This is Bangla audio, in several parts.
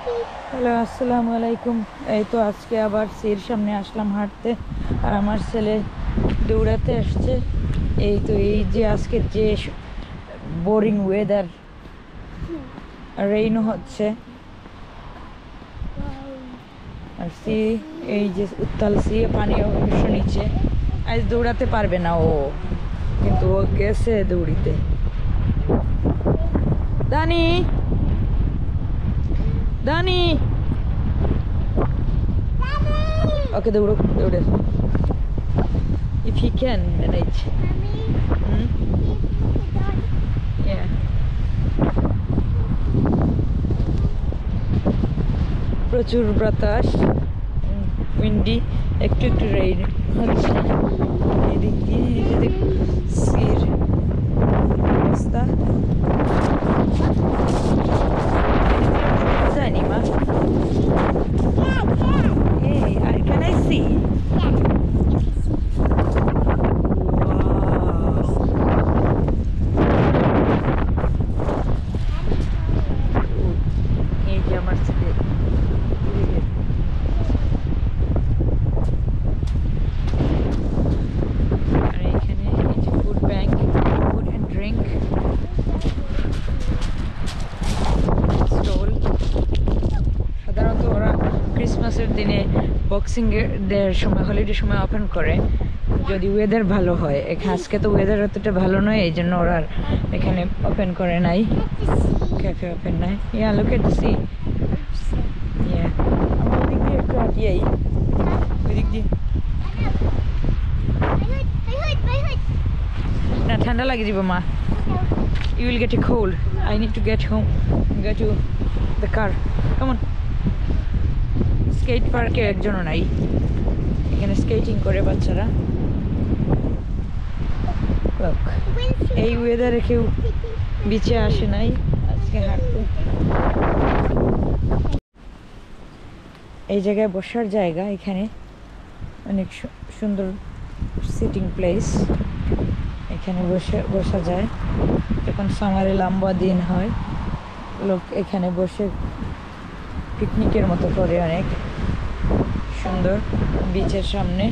হ্যালো, আসসালামু আলাইকুম। এই তো আজকে আবার সির সামনে আসলাম হাঁটতে, আর আমার ছেলে দৌড়াতে আসছে। এই তো এই যে আজকে যে বোরিং ওয়েদার, রেইনও হচ্ছে, আর সি এই যে উত্তাল সি পানি অবশ্য নিচে। আজ দৌড়াতে পারবে না ও, কিন্তু ও গেছে দৌড়িতে। দানি দানি ওকে দৌড়ে if he can manage. Yeah. প্রচুর বাতাস, উইন্ডি, একটু একটু রেইন হচ্ছে। এদিক দিয়ে এদিক সির অবস্থা জানি মা। Hey, can I see? এই যে আমার ছেলে আর এখানে এই যে food bank, food and drink stall. সাধারণত ওরা ক্রিসমাসের দিনে বক্সিং এর সময়, হলিডে সময় ওপেন করে যদি ওয়েদার ভালো হয়। আজকে তো ওয়েদার অতটা ভালো নয়, এই জন্য ওরা এখানে ওপেন করে নাই, ক্যাফে ওপেন নাই। ইয়া লুক এট দ্য সি। ইয়া আমরা ওদিক দিয়ে একটু হাঁটিয়াই, ওইদিক দিয়ে না ঠান্ডা লাগে যাব মা। You will get a cold. I need to get home, go to the car. Come on. স্কেট পার্কে একজনও নাই, এখানে স্কেটিং করে বাচ্চারা। এই ওয়েদারে কেউ বিচে আসে নাই আজকে হাঁটতে। এই জায়গায় বসার জায়গা, এখানে অনেক সুন্দর সিটিং প্লেস, এখানে বসা যায়। যখন সামারে লম্বা দিন হয়, লোক এখানে বসে পিকনিকের মতো করে, অনেক সুন্দর বিচের সামনে।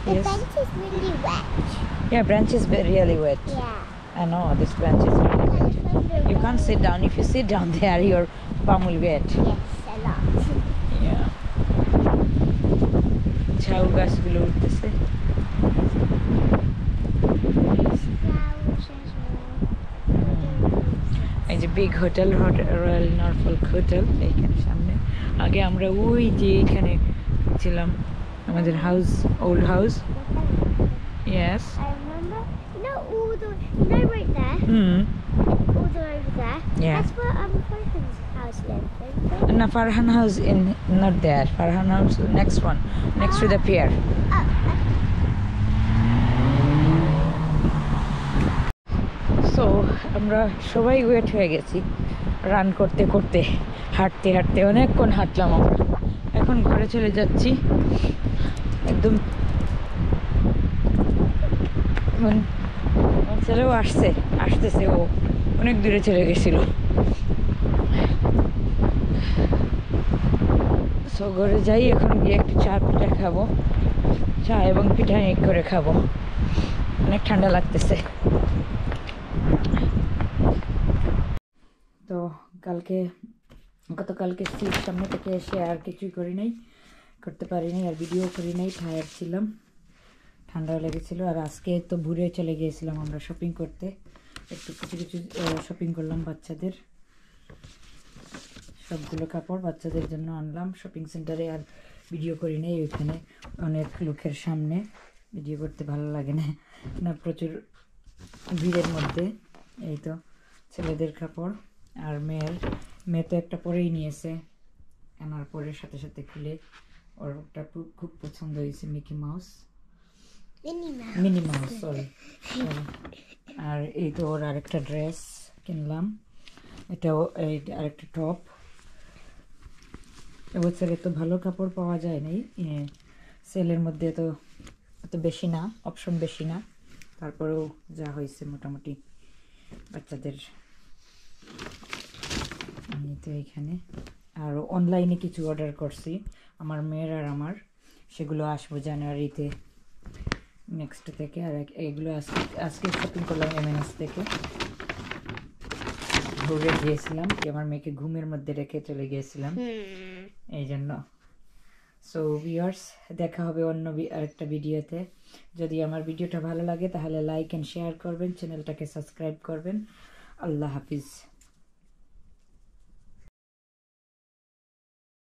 The bench is really wet. Yeah, branch is really wet. Yeah. I know, this branch is really wet. You can't sit down. If you sit down there, your bum will wet. Yes, a lot. Yeah. ঝাউ গাছগুলো উঠতেছে। এই যে বিগ হোটেল, রয়্যাল নরফোল্ক হোটেল, এইখানে সামনে। আগে আমরা ওই যে এইখানে ছিলাম, আমাদের house, old house. Yes. I remember, all the, right there, all the over there. Yeah. That's where Farhan's house lived. No, Farhan house in not there. Farhan house next one, next to the pier. So আমরা সবাই ওয়েট হয়ে গেছি, রান করতে করতে, হাঁটতে হাঁটতে অনেকক্ষণ হাঁটলাম আমরা। এখন ঘরে চলে যাচ্ছি একদম। আমার ছেলেও আসতেছে, ও অনেক দূরে চলে গেছিল। সো ঘরে যাই, এখন গিয়ে একটু চা পিঠা খাবো, চা এবং পিঠা এক করে খাবো, অনেক ঠান্ডা লাগতেছে। তো গতকালকে সিট সামনে থেকে এসে আর কিছুই করতে পারিনি, আর ভিডিও করি নাই, টায়ার্ড ছিলাম, ঠান্ডাও লেগেছিলো। আর আজকে তো ভোরে চলে গিয়েছিলাম আমরা শপিং করতে, একটু কিছু শপিং করলাম বাচ্চাদের, সবগুলো কাপড় বাচ্চাদের জন্য আনলাম শপিং সেন্টারে। আর ভিডিও করি নাই, ওইখানে অনেক লোকের সামনে ভিডিও করতে ভালো লাগে না, প্রচুর ভিড়ের মধ্যে। এই তো ছেলেদের কাপড়, আর মেয়ে তো একটা পরেই নিয়েছে, আনার পরে সাথে সাথে খুলে ওর ওটা খুব পছন্দ হয়েছে, মিনি মাউস, সরি। আর এই তো ওর আরেকটা ড্রেস কিনলাম, এটাও আরেকটা টপ। এবছরে তো ভালো কাপড় পাওয়া যায় নাই, সেলের মধ্যে তো এত বেশি না, অপশন বেশি না, তারপরেও যা হয়েছে মোটামুটি বাচ্চাদের তো এখানে আর অনলাইনে কিছু অর্ডার করছি আমার মেয়ের আর আমার, সেগুলো আসবো জানুয়ারিতে নেক্সট থেকে। আর এগুলো আজকে শপিং করলাম এমএনএস থেকে, ঘুরে গিয়েছিলাম কি আমার মেয়েকে ঘুমের মধ্যে রেখে চলে গিয়েছিলাম এই জন্য। সো ভিউয়ার্স, দেখা হবে অন্য আরেকটা ভিডিওতে। যদি আমার ভিডিওটা ভালো লাগে তাহলে লাইক অ্যান্ড শেয়ার করবেন, চ্যানেলটাকে সাবস্ক্রাইব করবেন। আল্লাহ হাফিজ।